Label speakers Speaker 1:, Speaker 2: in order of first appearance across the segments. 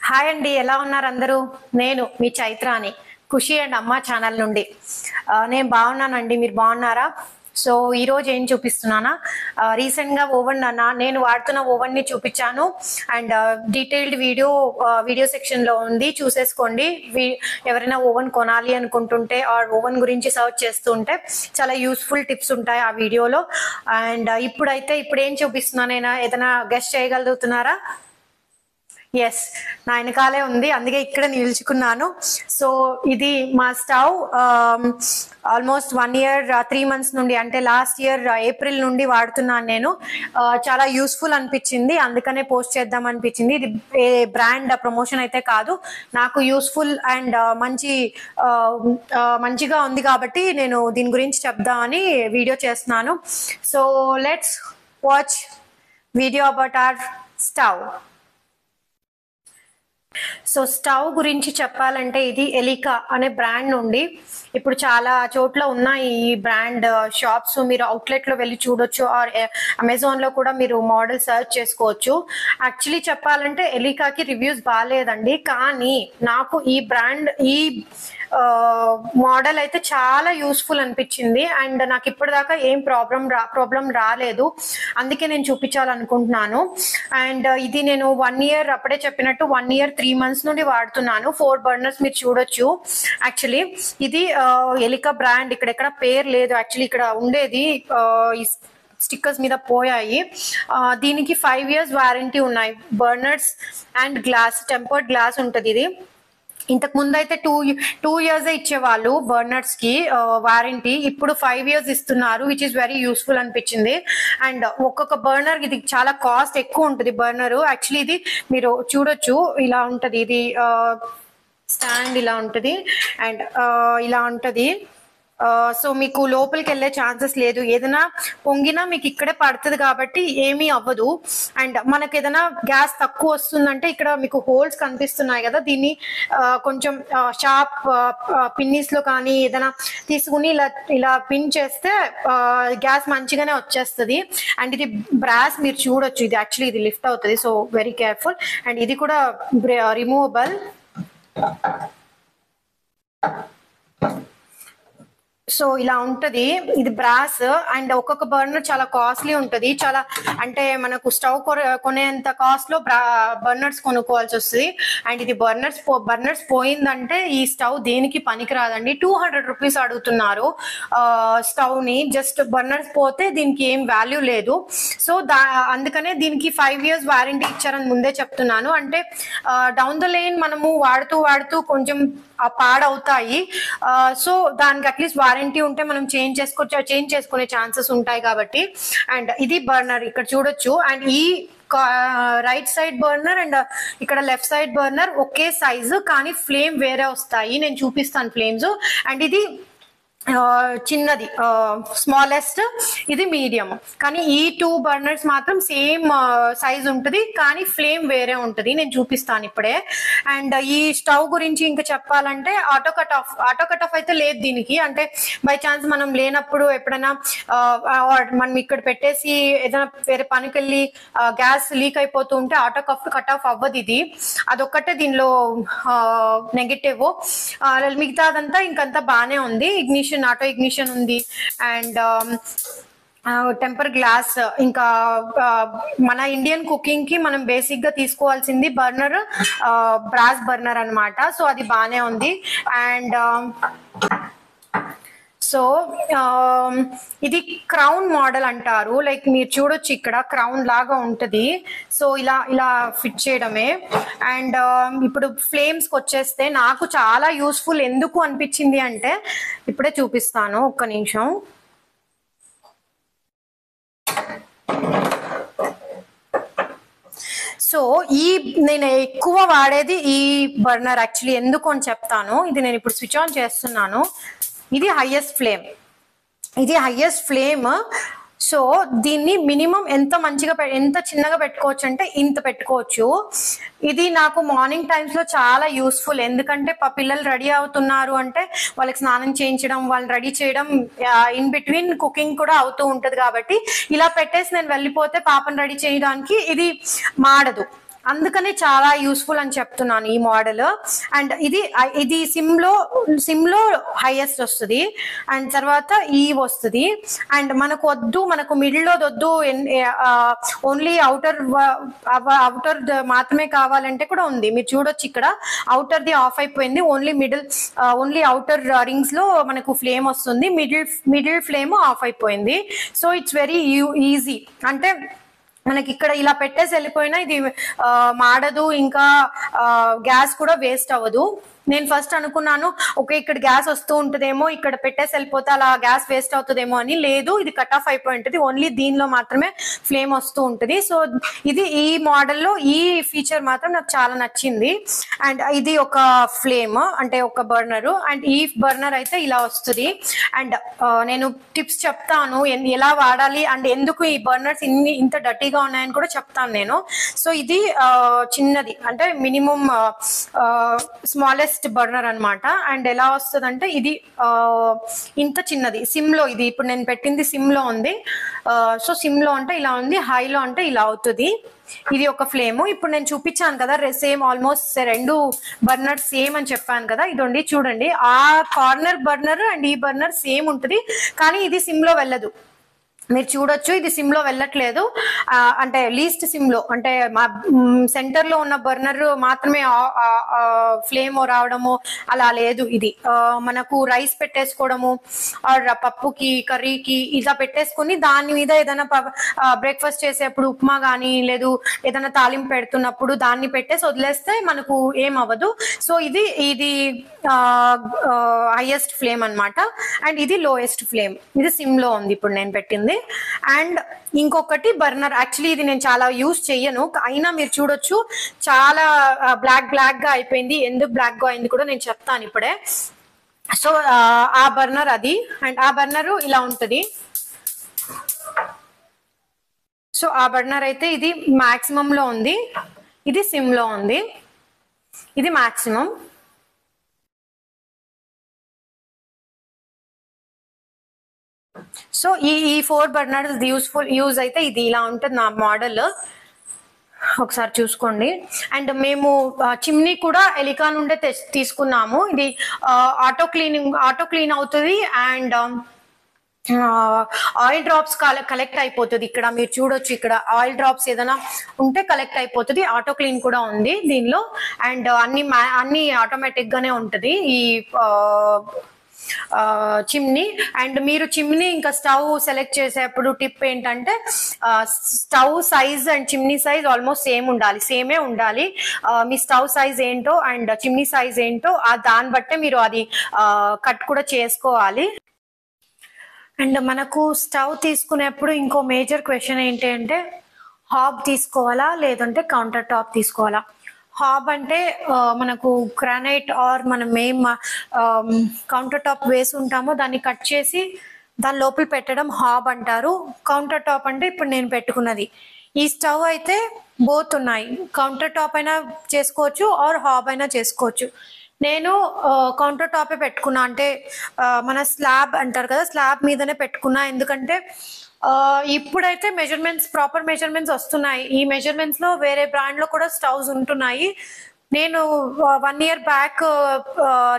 Speaker 1: Hi అండి, ఎలా ఉన్నారు అందరూ? నేను మీ చైత్రాని, ఖుషి అండ్ అమ్మ ఛానల్ నుండి. నేను బాగున్నానండి, మీరు బాగున్నారా? సో ఈరోజు ఏం చూపిస్తున్నానా, రీసెంట్గా ఓవెన్ నేను వాడుతున్న ఓవెన్ని చూపించాను. అండ్ డీటెయిల్డ్ వీడియో సెక్షన్లో ఉంది, చూసేసుకోండి. ఎవరైనా ఓవెన్ కొనాలి అనుకుంటుంటే ఓవెన్ గురించి సర్చ్ చేస్తుంటే చాలా యూస్ఫుల్ టిప్స్ ఉంటాయి ఆ వీడియోలో. అండ్ ఇప్పుడు ఏం చూపిస్తున్నా, నేను ఏదైనా గెస్ట్ చేయగలుగుతున్నారా? ఎస్, నా వెనకాలే ఉంది, అందుకే ఇక్కడ నిల్చుకున్నాను. సో ఇది మా స్టవ్. ఆల్మోస్ట్ 1 year 3 months నుండి, అంటే లాస్ట్ ఇయర్ ఏప్రిల్ నుండి వాడుతున్నాను నేను. చాలా యూస్ఫుల్ అనిపించింది, అందుకనే పోస్ట్ చేద్దాం అనిపించింది. ఇది బ్రాండ్ ప్రమోషన్ అయితే కాదు, నాకు యూస్ఫుల్ అండ్ మంచిగా ఉంది కాబట్టి నేను దీని గురించి చెప్దామని వీడియో చేస్తున్నాను. So let's watch video about our stove. So stove గురించి చెప్పాలంటే, ఇది ఎలికా అనే బ్రాండ్ నుండి ఇప్పుడు చాలా చోట్ల ఉన్నాయి ఈ బ్రాండ్ షాప్స్. మీరు అవుట్లెట్ లో వెళ్ళి చూడొచ్చు, ఆర్ అమెజాన్ లో కూడా మీరు మోడల్ సర్చ్ చేసుకోవచ్చు. యాక్చువల్లీ చెప్పాలంటే ఎలికాకి రివ్యూస్ బాగాలేదండి, కానీ నాకు ఈ బ్రాండ్ మోడల్ అయితే చాలా యూస్ఫుల్ అనిపించింది. అండ్ నాకు ఇప్పటిదాకా ఏం ప్రాబ్లం రాలేదు, అందుకే నేను చూపించాలనుకుంటున్నాను. అండ్ ఇది నేను 1 year, అప్పుడే చెప్పినట్టు 1 year 3 months నుండి వాడుతున్నాను. 4 burners మీరు చూడొచ్చు. యాక్చువల్లీ ఇది ఎలికా బ్రాండ్, ఇక్కడ పేరు లేదు. యాక్చువల్లీ ఇక్కడ ఉండేది స్టిక్కర్స్ మీద పోయాయి. దీనికి 5 years వారంటీ ఉన్నాయి. Burners and glass, tempered glass ఉంటుంది. ఇది ఇంతకు ముందు అయితే 2 years ఇచ్చేవాళ్ళు బర్నర్స్ కి వారంటీ, ఇప్పుడు 5 years ఇస్తున్నారు, విచ్ ఇస్ వెరీ యూస్ఫుల్ అనిపించింది. అండ్ ఒక్కొక్క బర్నర్ ఇది చాలా కాస్ట్ ఎక్కువ ఉంటుంది బర్నర్. యాక్చువల్లీ ఇది మీరు చూడొచ్చు, ఇలా ఉంటది. ఇది స్టాండ్ ఇలా ఉంటది అండ్ ఇలా ఉంటది. సో మీకు లోపలికి వెళ్ళే ఛాన్సెస్ లేదు, ఏదైనా పొంగినా మీకు ఇక్కడే పడుతుంది కాబట్టి ఏమీ అవ్వదు. అండ్ మనకు ఏదైనా గ్యాస్ తక్కువ వస్తుందంటే ఇక్కడ మీకు హోల్స్ కనిపిస్తున్నాయి కదా, దీన్ని కొంచెం షార్ప్ పిన్నీస్ లో కానీ ఏదైనా తీసుకుని ఇలా పిన్ చేస్తే గ్యాస్ మంచిగానే వచ్చేస్తుంది. అండ్ ఇది బ్రాస్, మీరు చూడొచ్చు, ఇది యాక్చువల్లీ ఇది లిఫ్ట్ అవుతుంది, సో వెరీ కేర్ఫుల్. అండ్ ఇది కూడా రిమూవబుల్. సో ఇలా ఉంటది, ఇది బ్రాస్. అండ్ ఒక్కొక్క బర్నర్ చాలా కాస్ట్లీ ఉంటుంది, చాలా అంటే మనకు స్టవ్ కొనేంత కాస్ట్ లో బర్నర్స్ కొనుక్కోవాల్సి వస్తుంది. అండ్ ఇది బర్నర్స్ పోయిందంటే ఈ స్టవ్ దేనికి పనికిరాదండి. 200 rupees అడుగుతున్నారు స్టవ్ ని, జస్ట్ బర్నర్స్ పోతే దీనికి ఏం వాల్యూ లేదు. సో అందుకనే దీనికి 5 years వారంటీ ఇచ్చారని ముందే చెప్తున్నాను. అంటే డౌన్ ద లైన్ మనము వాడుతూ కొంచెం పాడవుతాయి. సో దానికి అట్లీస్ట్ వారంటీ ఉంటే మనం చేంజ్ చేసుకునే ఛాన్సెస్ ఉంటాయి కాబట్టి. అండ్ ఇది బర్నర్ ఇక్కడ చూడొచ్చు. అండ్ ఈ రైట్ సైడ్ బర్నర్ అండ్ ఇక్కడ లెఫ్ట్ సైడ్ బర్నర్ ఒకే సైజు, కానీ ఫ్లేమ్ వేరే వస్తాయి. నేను చూపిస్తాను ఫ్లేమ్స్. అండ్ ఇది చిన్నది స్మాలెస్ట్, ఇది మీడియం. కానీ ఈ 2 burners మాత్రం సేమ్ సైజ్ ఉంటుంది, కానీ ఫ్లేమ్ వేరే ఉంటుంది. నేను చూపిస్తాను ఇప్పుడే. అండ్ ఈ స్టవ్ గురించి ఇంకా చెప్పాలంటే ఆటో కట్ ఆఫ్ అయితే లేదు దీనికి. అంటే బై ఛాన్స్ మనం లేనప్పుడు ఎప్పుడైనా మనం ఇక్కడ పెట్టేసి ఏదైనా వేరే పనికి వెళ్ళి గ్యాస్ లీక్ అయిపోతూ ఉంటే ఆటో కట్ ఆఫ్ అవ్వదు. ఇది అదొక్కటే దీనిలో నెగటివ్. మిగతాదంతా ఇంకంతా బాగానే ఉంది. ఆటో ఇగ్నిషన్ ఉంది. And temper glass. ఇంకా మన ఇండియన్ కుకింగ్ కి మనం బేసిక్ గా తీసుకోవాల్సింది బర్నర్, బ్రాస్ బర్నర్ అన్నమాట. సో అది బాగానే ఉంది. అండ్ సో ఇది క్రౌన్ మోడల్ అంటారు. లైక్ మీరు చూడొచ్చు, ఇక్కడ క్రౌన్ లాగా ఉంటది. సో ఇలా ఫిట్ చేయడమే. అండ్ ఇప్పుడు ఫ్లేమ్స్ కి వచ్చేస్తే నాకు చాలా యూస్ఫుల్ ఎందుకు అనిపించింది అంటే, ఇప్పుడే చూపిస్తాను, ఒక్క నిమిషం. సో నేను ఎక్కువ వాడేది ఈ బర్నర్. యాక్చువల్లీ ఎందుకు అని చెప్తాను. ఇది నేను ఇప్పుడు స్విచ్ ఆన్ చేస్తున్నాను. ఇది హైయెస్ట్ ఫ్లేమ్. సో దీన్ని మినిమం ఎంత చిన్నగా పెట్టుకోవచ్చు అంటే ఇంత పెట్టుకోవచ్చు. ఇది నాకు మార్నింగ్ టైమ్స్ లో చాలా యూస్ఫుల్, ఎందుకంటే పిల్లలు రెడీ అవుతున్నారు అంటే వాళ్ళకి స్నానం చేయించడం, వాళ్ళని రెడీ చేయడం, ఇన్ బిట్వీన్ కుకింగ్ కూడా అవుతూ ఉంటది. కాబట్టి ఇలా పెట్టేసి నేను వెళ్ళిపోతే పాపను రెడీ చేయడానికి ఇది మాడదు. అందుకనే చాలా యూస్ఫుల్ అని చెప్తున్నాను ఈ మోడల్. అండ్ ఇది సిమ్ లో హైయెస్ట్ వస్తుంది, అండ్ తర్వాత ఈ వస్తుంది. అండ్ మనకు మిడిల్ లో వద్దు, ఓన్లీ అవుటర్ మాత్రమే కావాలంటే కూడా ఉంది. మీరు చూడొచ్చు ఇక్కడ అవుటర్ ది ఆఫ్ అయిపోయింది, ఓన్లీ అవుటర్ రింగ్స్ లో మనకు ఫ్లేమ్ వస్తుంది, మిడిల్ ఫ్లేమ్ ఆఫ్ అయిపోయింది. So it's very easy. అంటే మనకి ఇక్కడ ఇలా పెట్టేసి వెళ్ళిపోయినా ఇది మాడదు, ఇంకా గ్యాస్ కూడా వేస్ట్ అవ్వదు. నేను ఫస్ట్ అనుకున్నాను ఓకే ఇక్కడ గ్యాస్ వస్తూ ఉంటుందేమో, ఇక్కడ పెట్టేసి వెళ్ళిపోతే అలా గ్యాస్ వేస్ట్ అవుతుందేమో అని. లేదు, ఇది కట్ ఆఫ్ అయిపోయి ఉంటుంది, ఓన్లీ దీనిలో మాత్రమే ఫ్లేమ్ వస్తూ ఉంటుంది. సో ఈ మోడల్లో ఈ ఫీచర్ మాత్రం నాకు చాలా నచ్చింది. అండ్ ఇది ఒక ఫ్లేమ్, అంటే ఒక బర్నర్, అండ్ ఈ బర్నర్ అయితే ఇలా వస్తుంది. అండ్ నేను టిప్స్ చెప్తాను ఎలా వాడాలి అండ్ ఎందుకు ఈ బర్నర్స్ ఇంత డర్టీగా ఉన్నాయని కూడా చెప్తాను నేను. సో ఇది చిన్నది, అంటే మినిమం స్మాలెస్ట్ బర్నర్ అన్నమాట. అండ్ ఎలా వస్తుంది అంటే ఇది ఇంత చిన్నది, సిమ్ లో. ఇది ఇప్పుడు నేను పెట్టింది సిమ్ లో ఉంది. సో సిమ్ లో అంటే ఇలా ఉంది, హైలో అంటే ఇలా అవుతుంది. ఇది ఒక ఫ్లేమ్. ఇప్పుడు నేను చూపించాను కదా సేమ్, ఆల్మోస్ట్ రెండు బర్నర్ సేమ్ అని చెప్పాను కదా, ఇదండి చూడండి. ఆ కార్నర్ బర్నర్ అండ్ ఈ బర్నర్ సేమ్ ఉంటుంది, కానీ ఇది సిమ్ లో వెళ్ళదు. మీరు చూడొచ్చు ఇది సిమ్ లో వెళ్ళట్లేదు, అంటే లీస్ట్ సిమ్ లో, అంటే సెంటర్ లో ఉన్న బర్నర్ మాత్రమే ఫ్లేమ్ రావడము అలా లేదు. ఇది మనకు రైస్ పెట్టేసుకోవడము ఆర్ పప్పుకి కర్రీకి ఇలా పెట్టేసుకుని దాని మీద ఏదైనా బ్రేక్ఫాస్ట్ చేసేప్పుడు ఉప్మా కానీ లేదు ఏదైనా తాలింపు పెడుతున్నప్పుడు దాన్ని పెట్టేసి వదిలేస్తే మనకు ఏం అవ్వదు. సో ఇది హైయెస్ట్ ఫ్లేమ్ అన్నమాట. అండ్ ఇది లోయెస్ట్ ఫ్లేమ్, ఇది సిమ్ లో ఉంది ఇప్పుడు నేను పెట్టింది. అండ్ ఇంకొకటి బర్నర్, యాక్చువల్లీ ఇది నేను చాలా యూజ్ చెయ్యను, అయినా మీరు చూడొచ్చు చాలా బ్లాక్ గా అయిపోయింది. ఎందుకు బ్లాక్ గా అయింది కూడా నేను చెప్తాను ఇప్పుడే. సో ఆ బర్నర్ అది, అండ్ ఆ బర్నర్ ఇలా ఉంటది. సో ఆ బర్నర్ అయితే ఇది మాక్సిమం లో ఉంది, ఇది సిమ్ లో ఉంది, ఇది మాక్సిమం. సో ఈ 4 బర్నర్స్ యూజ్ అయితే ఇది ఇలా ఉంటుంది నా మోడల్, ఒకసారి చూసుకోండి. అండ్ మేము చిమ్నీ కూడా ఎలికా నుండే తీసుకున్నాము. ఇది ఆటో క్లీన్ అవుతుంది, అండ్ ఆయిల్ డ్రాప్స్ కలెక్ట్ అయిపోతుంది. ఇక్కడ మీరు చూడొచ్చు, ఇక్కడ ఆయిల్ డ్రాప్స్ ఏదైనా ఉంటే కలెక్ట్ అయిపోతుంది. ఆటో క్లీన్ కూడా ఉంది దీనిలో, అండ్ అన్ని ఆటోమేటిక్ గానే ఉంటది ఈ చిమ్నీ. అండ్ మీరు చిమ్నీ ఇంకా స్టవ్ సెలెక్ట్ చేసేప్పుడు టిప్ ఏంటంటే stove size and chimney size almost సేమే ఉండాలి. మీ స్టవ్ సైజ్ ఏంటో అండ్ చిమ్నీ సైజ్ ఏంటో దాన్ని బట్టే మీరు అది కట్ కూడా చేసుకోవాలి. అండ్ మనకు స్టవ్ తీసుకునేప్పుడు ఇంకో మేజర్ క్వశ్చన్ ఏంటి అంటే హాబ్ తీసుకోవాలా లేదంటే కౌంటర్ టాప్ తీసుకోవాలా. హాబ్ అంటే మనకు గ్రానైట్ ఆర్ మనం ఏం కౌంటర్ టాప్ వేసి ఉంటామో దాన్ని కట్ చేసి దాని లోపల పెట్టడం హాబ్ అంటారు. కౌంటర్ టాప్ అంటే ఇప్పుడు నేను పెట్టుకున్నది. ఈ స్టవ్ అయితే బోత్ ఉన్నాయి, కౌంటర్ టాప్ అయినా చేసుకోవచ్చు ఆర్ హాబ్ అయినా చేసుకోవచ్చు. నేను కౌంటర్ టాపే పెట్టుకున్నా, అంటే మన స్లాబ్ అంటారు కదా, స్లాబ్ మీదనే పెట్టుకున్నా. ఎందుకంటే ఇప్పుడైతే ప్రాపర్ మెజర్మెంట్స్ వస్తున్నాయి. ఈ మెజర్మెంట్స్ లో వేరే బ్రాండ్ లో కూడా స్టవ్స్ ఉంటున్నాయి. నేను 1 year బ్యాక్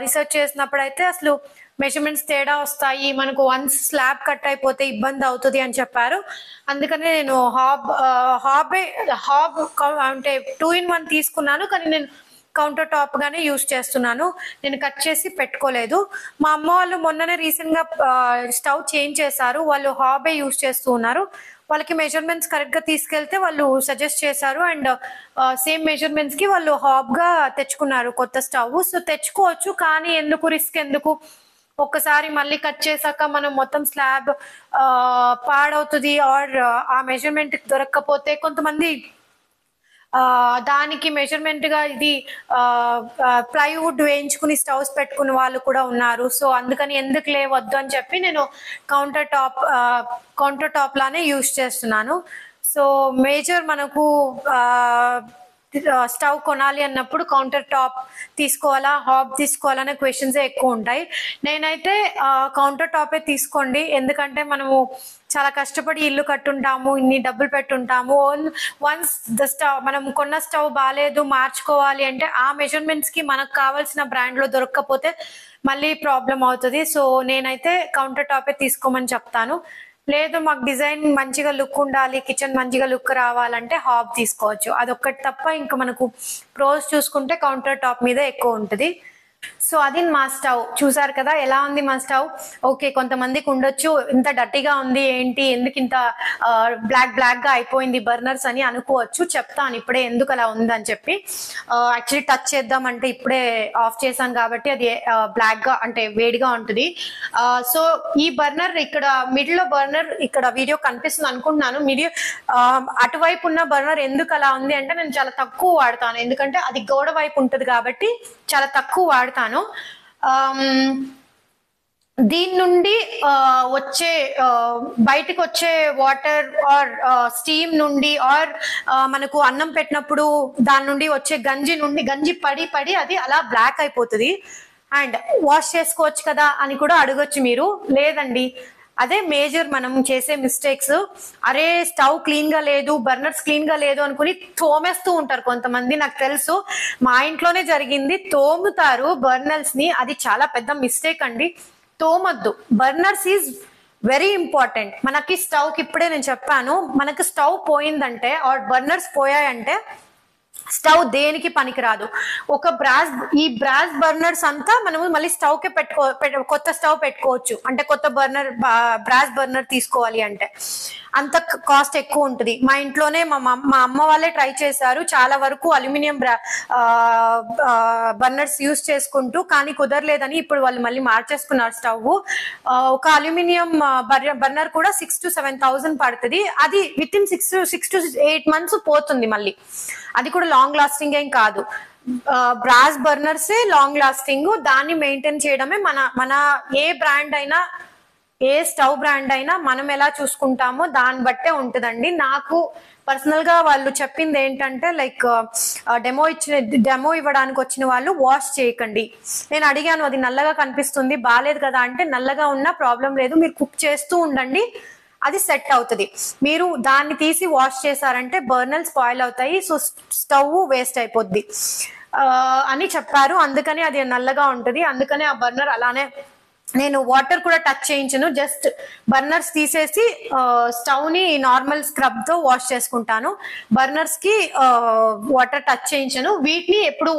Speaker 1: రీసెర్చ్ చేసినప్పుడు అయితే అసలు మెజర్మెంట్స్ తేడా వస్తాయి, మనకు వన్స్ స్లాబ్ కట్ అయిపోతే ఇబ్బంది అవుతుంది అని చెప్పారు. అందుకనే నేను హాబ్ అంటే 2-in-1 తీసుకున్నాను, కానీ నేను కౌంటర్ టాప్ గానే యూజ్ చేస్తున్నాను. నేను కట్ చేసి పెట్టుకోలేదు. మా అమ్మ వాళ్ళు మొన్ననే రీసెంట్ గా స్టవ్ చేంజ్ చేశారు, వాళ్ళు హాబే యూజ్ చేస్తూ ఉన్నారు. వాళ్ళకి మెజర్మెంట్స్ కరెక్ట్ గా తీసుకెళ్తే వాళ్ళు సజెస్ట్ చేశారు, అండ్ సేమ్ మెజర్మెంట్స్ కి వాళ్ళు హాబ్ గా తెచ్చుకున్నారు కొత్త స్టవ్. సో తెచ్చుకోవచ్చు, కానీ రిస్క్ ఎందుకు, ఒక్కసారి మళ్ళీ కట్ చేశాక మనం మొత్తం స్లాబ్ పాడవుతుంది ఆర్ ఆ మెజర్మెంట్ దొరకకపోతే కొంతమంది దానికి మెజర్మెంట్ గా ఇది ప్లైవుడ్ వేయించుకుని స్టవ్స్ పెట్టుకునే వాళ్ళు కూడా ఉన్నారు. సో అందుకని ఎందుకు లేవద్దు అని చెప్పి నేను కౌంటర్ టాప్ లానే యూజ్ చేస్తున్నాను. సో మేజర్ మనకు స్టవ్ కొనాలి అన్నప్పుడు కౌంటర్ టాప్ తీసుకోవాలా హాబ్ తీసుకోవాలనే క్వశ్చన్స్ ఎక్కువ ఉంటాయి. నేనైతే కౌంటర్ టాపే తీసుకోండి, ఎందుకంటే మనము చాలా కష్టపడి ఇల్లు కట్టుంటాము, ఇన్ని డబ్బులు పెట్టుంటాము. వన్స్ ద స్టవ్ మనం కొన్న స్టవ్ బాగాలేదు మార్చుకోవాలి అంటే ఆ మెజర్మెంట్స్ కి మనకు కావాల్సిన బ్రాండ్ లో దొరకకపోతే మళ్ళీ ప్రాబ్లం అవుతుంది. సో నేనైతే కౌంటర్ టాపే తీసుకోమని చెప్తాను. లేదు మాకు డిజైన్ మంచిగా లుక్ ఉండాలి, కిచెన్ మంచిగా లుక్ రావాలంటే హాబ్ తీసుకోవచ్చు. అదొక్కటి తప్ప ఇంకా మనకు ప్రోస్ చూసుకుంటే కౌంటర్ టాప్ మీద ఎక్కువ ఉంటుంది. సో అది మా స్టవ్. చూసారు కదా ఎలా ఉంది మా స్టవ్. ఓకే, కొంతమందికి ఉండొచ్చు ఇంత డర్టీగా ఉంది ఏంటి, ఎందుకు ఇంత బ్లాక్ గా అయిపోయింది బర్నర్స్ అని అనుకోవచ్చు. చెప్తాను ఇప్పుడే ఎందుకు అలా ఉందని చెప్పి. యాక్చువల్లీ టచ్ చేద్దామంటే ఇప్పుడే ఆఫ్ చేశాను కాబట్టి అది బ్లాక్ గా అంటే వేడిగా ఉంటుంది. సో ఈ బర్నర్ ఇక్కడ మిడిల్ లో బర్నర్ ఇక్కడ వీడియో కనిపిస్తుంది అనుకుంటున్నాను. మీడియో అటువైపు ఉన్న బర్నర్ ఎందుకు అలా ఉంది అంటే నేను చాలా తక్కువ వాడతాను, ఎందుకంటే అది గోడ వైపు ఉంటుంది కాబట్టి చాలా తక్కువ వాడతాను. దీని నుండి వచ్చే బయటకు వచ్చే వాటర్ ఆర్ స్టీమ్ నుండి ఆర్ మనకు అన్నం పెట్టినప్పుడు దాని నుండి వచ్చే గంజి పడి అది అలా బ్లాక్ అయిపోతుంది. అండ్ వాష్ చేసుకోవచ్చు కదా అని కూడా అడగొచ్చు మీరు. లేదండి, అదే మేజర్ మనం చేసే మిస్టేక్స్. అరే స్టవ్ క్లీన్ గా లేదు, బర్నర్స్ క్లీన్ గా లేదు అనుకుని తోమేస్తూ ఉంటారు కొంతమంది. నాకు తెలుసు, మా ఇంట్లోనే జరిగింది. తోముతారు బర్నర్స్ ని, అది చాలా పెద్ద మిస్టేక్ అండి. తోమొద్దు. Burners is very important. మనకి స్టవ్ కి ఇప్పుడే నేను చెప్పాను, మనకి స్టవ్ పోయిందంటే ఆర్ బర్నర్స్ పోయాయంటే స్టవ్ దేనికి పనికిరాదు. ఈ బ్రాస్ బర్నర్స్ అంతా మనము మళ్ళీ స్టవ్ కి కొత్త స్టవ్ పెట్టుకోవచ్చు. అంటే కొత్త బ్రాస్ బర్నర్ తీసుకోవాలి అంటే అంత కాస్ట్ ఎక్కువ ఉంటుంది. మా ఇంట్లోనే మా అమ్మ వాళ్ళే ట్రై చేశారు చాలా వరకు అల్యూమినియం బర్నర్స్ యూజ్ చేసుకుంటూ, కానీ కుదరలేదని ఇప్పుడు వాళ్ళు మళ్ళీ మార్చేసుకున్నారు స్టవ్. ఒక అల్యూమినియం బర్నర్ కూడా 6,000 to 7,000 పడుతుంది. అది విత్ ఇన్ 6 to 8 months పోతుంది మళ్ళీ. అది కూడా లాంగ్ లాస్టింగ్ ఏం కాదు. Brass burners long lasting. దాన్ని మెయింటైన్ చేయడమే మన ఏ బ్రాండ్ అయినా ఏ స్టవ్ బ్రాండ్ అయినా మనం ఎలా చూసుకుంటామో దాన్ని బట్టే ఉంటుందండి. నాకు పర్సనల్ గా వాళ్ళు చెప్పింది ఏంటంటే లైక్ డెమో ఇవ్వడానికి వచ్చిన వాళ్ళు వాష్ చేయకండి. నేను అడిగాను, అది నల్లగా కనిపిస్తుంది బాగాలేదు కదా అంటే, నల్లగా ఉన్నా ప్రాబ్లం లేదు, మీరు కుక్ చేస్తూ ఉండండి అది సెట్ అవుతుంది. మీరు దాన్ని తీసి వాష్ చేశారంటే బర్నర్స్ స్పాయిల్ అవుతాయి, సో స్టవ్ వేస్ట్ అయిపోద్ది అని చెప్పారు. అందుకని అది నల్లగా ఉంటుంది. అందుకని ఆ బర్నర్ అలానే నేను వాటర్ కూడా టచ్ చేయించను. జస్ట్ బర్నర్స్ తీసేసి స్టవ్ ని నార్మల్ స్క్రబ్ తో వాష్ చేసుకుంటాను. బర్నర్స్ కి వాటర్ టచ్ చేయించను. వీటిని ఎప్పుడు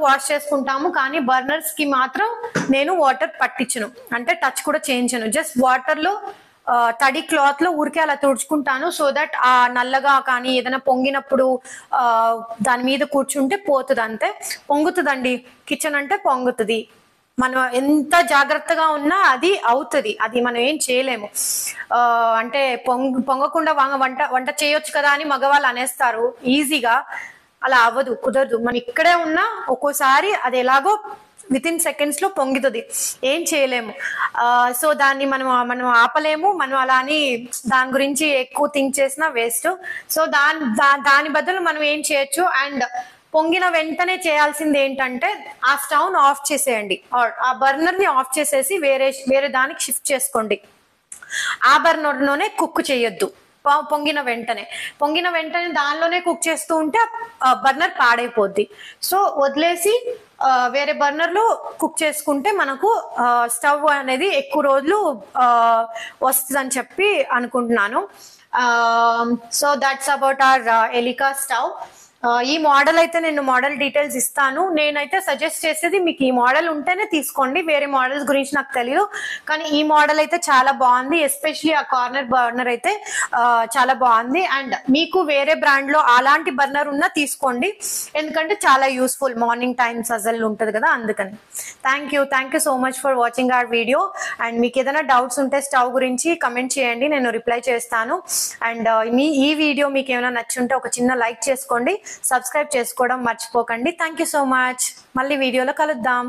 Speaker 1: వాష్ చేసుకుంటాము, కానీ బర్నర్స్ కి మాత్రం నేను వాటర్ పట్టించను, అంటే టచ్ కూడా చేయించను. జస్ట్ వాటర్ లో తడి క్లాత్ లో ఊరికే అలా తుడుచుకుంటాను. సో దట్ ఆ నల్లగా కానీ ఏదైనా పొంగినప్పుడు దాని మీద కూర్చుంటే పోతుంది. అంతే, పొంగుతుందండి. కిచెన్ అంటే పొంగుతుంది. మనం ఎంత జాగ్రత్తగా ఉన్నా అది అవుతుంది, అది మనం ఏం చేయలేము. అంటే పొంగకుండా వంట చేయొచ్చు కదా అని మగవాళ్ళు అనేస్తారు ఈజీగా. అలా అవ్వదు, కుదరదు. మనం ఇక్కడే ఉన్నా ఒక్కోసారి అది ఎలాగో విత్ ఇన్ సెకండ్స్ లో పొంగుతుంది, ఏం చేయలేము. సో దాన్ని మనం ఆపలేము. మనం అలా అని దాని గురించి ఎక్కువ థింక్ చేసినా వేస్ట్. సో దాని బదులు మనం ఏం చేయొచ్చు, అండ్ పొంగిన వెంటనే చేయాల్సింది ఏంటంటే ఆ స్టవ్ ను ఆఫ్ చేసేయండి, ఆ బర్నర్ ని ఆఫ్ చేసేసి వేరే దానికి షిఫ్ట్ చేసుకోండి. ఆ బర్నర్ లోనే కుక్ చేయొద్దు. పొంగిన వెంటనే దానిలోనే కుక్ చేస్తూ ఉంటే బర్నర్ పాడైపోద్ది. సో వదిలేసి వేరే బర్నర్ లో కుక్ చేసుకుంటే మనకు స్టవ్ అనేది ఎక్కువ రోజులు వస్తుందని చెప్పి అనుకుంటున్నాను. So that's about our Elica stove. ఈ మోడల్ అయితే నేను మోడల్ డీటెయిల్స్ ఇస్తాను. నేనైతే సజెస్ట్ చేసేది మీకు ఈ మోడల్ ఉంటేనే తీసుకోండి, వేరే మోడల్స్ గురించి నాకు తెలియదు. కానీ ఈ మోడల్ అయితే చాలా బాగుంది, ఎస్పెషలీ ఆ కార్నర్ బర్నర్ అయితే చాలా బాగుంది. అండ్ మీకు వేరే బ్రాండ్ లో అలాంటి బర్నర్ ఉన్నా తీసుకోండి, ఎందుకంటే చాలా యూస్ఫుల్. మార్నింగ్ టైమ్స్ అసలు ఉంటుంది కదా, అందుకని. Thank you so much for watching our video. And మీకు ఏదైనా డౌట్స్ ఉంటే స్టవ్ గురించి కమెంట్ చేయండి, నేను రిప్లై చేస్తాను. అండ్ ఈ వీడియో మీకు ఏమైనా నచ్చుంటే ఒక చిన్న లైక్ చేసుకోండి, సబ్స్క్రైబ్ చేసుకోవడం మర్చిపోకండి. Thank you so much. మళ్ళీ వీడియోలో కలుద్దాం.